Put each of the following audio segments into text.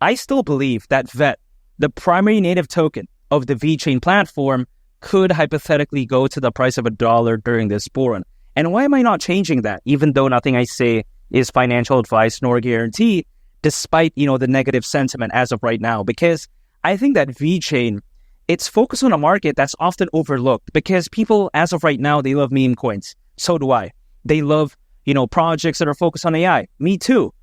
I still believe that VET, the primary native token of the VeChain platform, could hypothetically go to the price of $1 during this bull run. And why am I not changing that, even though nothing I say is financial advice nor guarantee, despite, the negative sentiment as of right now? Because I think that VeChain, it's focused on a market that's often overlooked because people, as of right now, they love meme coins. So do I. They love, projects that are focused on AI. Me too.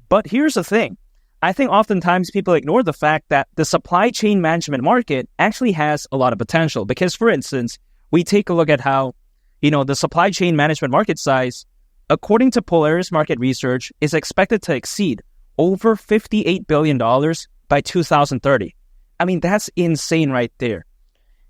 But here's the thing. I think oftentimes people ignore the fact that the supply chain management market actually has a lot of potential. Because, for instance, we take a look at how, the supply chain management market size, according to Polaris Market Research, is expected to exceed over $58 billion by 2030. I mean, that's insane right there.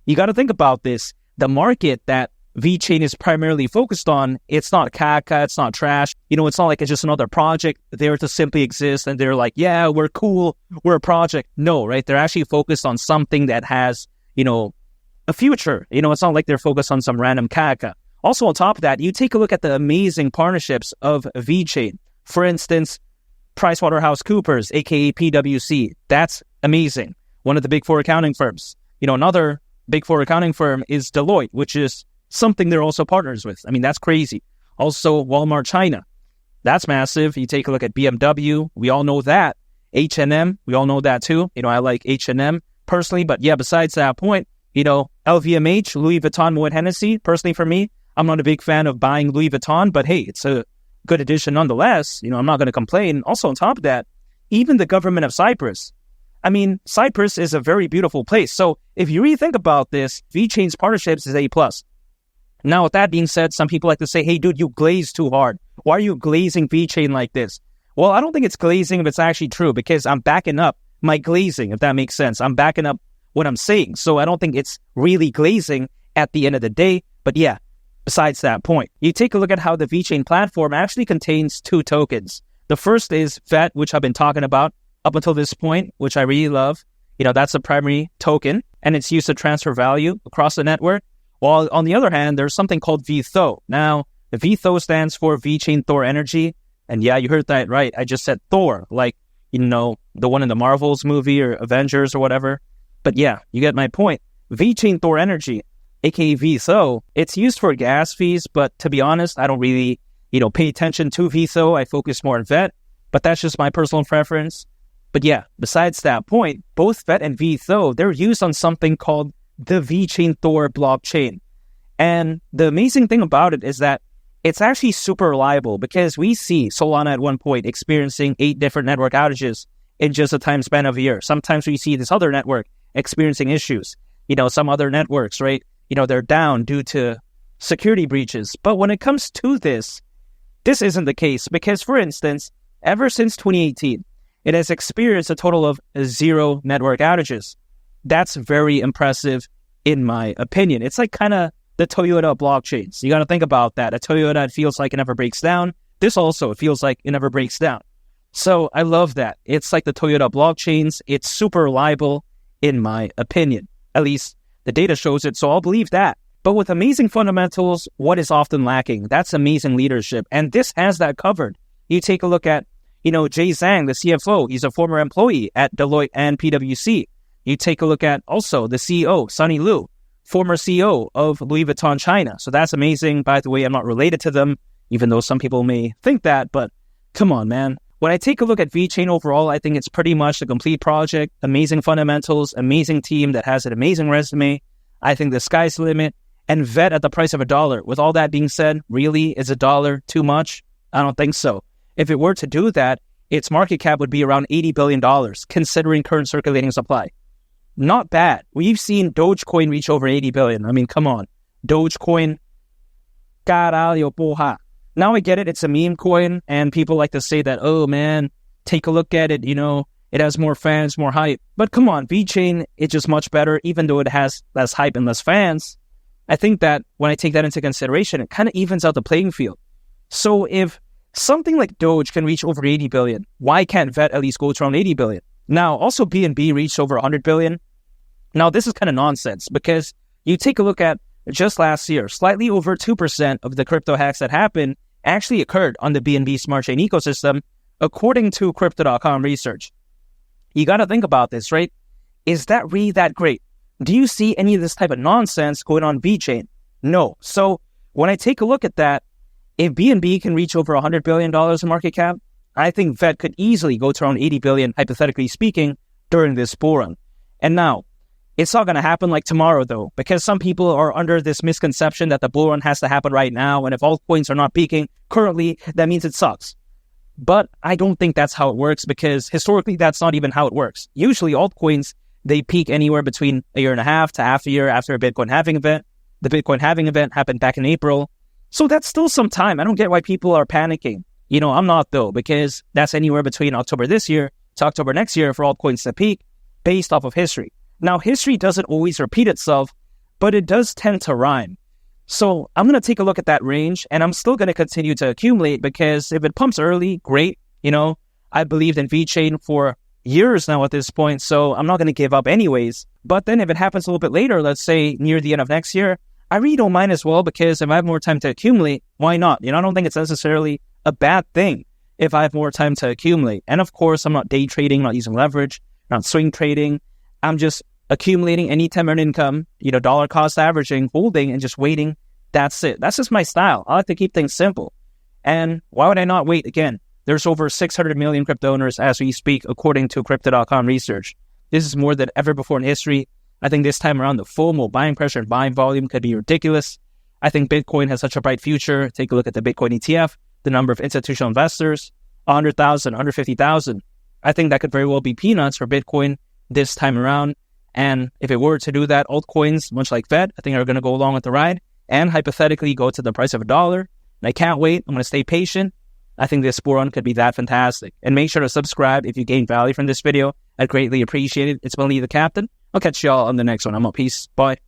You got to think about this. The market that VeChain is primarily focused on, it's not caca, it's not trash. It's not like it's just another project there to simply exist and they're like, yeah, we're cool, we're a project. No, right? They're actually focused on something that has, a future. It's not like they're focused on some random caca. Also, on top of that, you take a look at the amazing partnerships of VeChain. For instance, PricewaterhouseCoopers, aka PwC. That's amazing. One of the big four accounting firms. Another big four accounting firm is Deloitte, which is something they're also partners with. I mean, that's crazy. Also, Walmart China. That's massive. You take a look at BMW. We all know that. H&M. We all know that too. I like H&M personally. But yeah, besides that point, LVMH, Louis Vuitton, Moet Hennessy. Personally for me, I'm not a big fan of buying Louis Vuitton, but hey, it's a good addition nonetheless. I'm not going to complain. Also, on top of that, even the government of Cyprus. I mean, Cyprus is a very beautiful place. So if you really think about this, VeChain's partnerships is A+. Now, with that being said, some people like to say, hey, dude, you glaze too hard. Why are you glazing VeChain like this? Well, I don't think it's glazing if it's actually true because I'm backing up my glazing, if that makes sense. I'm backing up what I'm saying. So I don't think it's really glazing at the end of the day. But yeah, besides that point, you take a look at how the VeChain platform actually contains two tokens. The first is VET, which I've been talking about up until this point, which I really love. That's a primary token, and it's used to transfer value across the network. While on the other hand, there's something called VeTho. Now, the VeTho stands for VeChain Thor Energy. And yeah, you heard that right. I just said Thor, like, the one in the Marvels movie or Avengers or whatever. But yeah, you get my point. VeChain Thor Energy, aka VeTho, it's used for gas fees. But to be honest, I don't really, pay attention to VeTho. I focus more on VET. But that's just my personal preference. But yeah, besides that point, both VET and VeTho, they're used on something called the VeChain Thor blockchain. And the amazing thing about it is that it's actually super reliable because we see Solana at one point experiencing 8 different network outages in just a time span of a year. Sometimes we see this other network experiencing issues. Some other networks, right? They're down due to security breaches. But when it comes to this isn't the case because, for instance, ever since 2018, it has experienced a total of 0 network outages. That's very impressive in my opinion. It's like kind of the Toyota blockchains. You got to think about that. A Toyota, it feels like it never breaks down. This also, it feels like it never breaks down. So I love that. It's like the Toyota blockchains. It's super reliable in my opinion. At least the data shows it, so I'll believe that. But with amazing fundamentals, what is often lacking? That's amazing leadership. And this has that covered. You take a look at, Jay Zhang, the CFO. He's a former employee at Deloitte and PwC. You take a look at also the CEO, Sunny Lu, former CEO of Louis Vuitton China. So that's amazing. By the way, I'm not related to them, even though some people may think that, but come on, man. When I take a look at VeChain overall, I think it's pretty much a complete project, amazing fundamentals, amazing team that has an amazing resume. I think the sky's the limit. And VET at the price of $1. With all that being said, really, is $1 too much? I don't think so. If it were to do that, its market cap would be around $80 billion, considering current circulating supply. Not bad. We've seen Dogecoin reach over 80 billion. I mean, come on. Dogecoin, caralho, porra. Now I get it. It's a meme coin, and people like to say that, oh man, take a look at it. It has more fans, more hype. But come on, VeChain is just much better, even though it has less hype and less fans. I think that when I take that into consideration, it kind of evens out the playing field. So if something like Doge can reach over 80 billion, why can't VET at least go to around 80 billion? Now, also BNB reached over 100 billion. Now, this is kind of nonsense because you take a look at just last year, slightly over 2% of the crypto hacks that happened actually occurred on the BNB Smart Chain ecosystem, according to Crypto.com research. You got to think about this, right? Is that really that great? Do you see any of this type of nonsense going on VeChain? No. So when I take a look at that, if BNB can reach over $100 billion in market cap, I think VET could easily go to around 80 billion, hypothetically speaking, during this bull run. And now, it's not going to happen like tomorrow, though, because some people are under this misconception that the bull run has to happen right now, and if altcoins are not peaking currently, that means it sucks. But I don't think that's how it works, because historically, that's not even how it works. Usually, altcoins, they peak anywhere between a year and a half to half a year after a Bitcoin halving event. The Bitcoin halving event happened back in April. So that's still some time. I don't get why people are panicking. I'm not, though, because that's anywhere between October this year to October next year for altcoins to peak based off of history. Now, history doesn't always repeat itself, but it does tend to rhyme. So I'm going to take a look at that range, and I'm still going to continue to accumulate, because if it pumps early, great. I believed in VeChain for years now at this point, so I'm not going to give up anyways. But then if it happens a little bit later, let's say near the end of next year, I really don't mind as well, because if I have more time to accumulate, why not? I don't think it's necessarily a bad thing if I have more time to accumulate. And of course, I'm not day trading, not using leverage, not swing trading. I'm just accumulating anytime earned income, dollar cost averaging, holding, and just waiting. That's it. That's just my style. I like to keep things simple. And why would I not wait? Again, there's over 600 million crypto owners as we speak, according to Crypto.com research. This is more than ever before in history. I think this time around, the FOMO buying pressure and buying volume could be ridiculous. I think Bitcoin has such a bright future. Take a look at the Bitcoin ETF, the number of institutional investors, 100,000, 150,000. I think that could very well be peanuts for Bitcoin this time around. And if it were to do that, altcoins, much like VET, I think are going to go along with the ride and hypothetically go to the price of $1. And I can't wait. I'm going to stay patient. I think this bull run could be that fantastic. And make sure to subscribe if you gained value from this video. I'd greatly appreciate it. It's been Lee the Captain. I'll catch y'all on the next one. I'm out. Peace. Bye.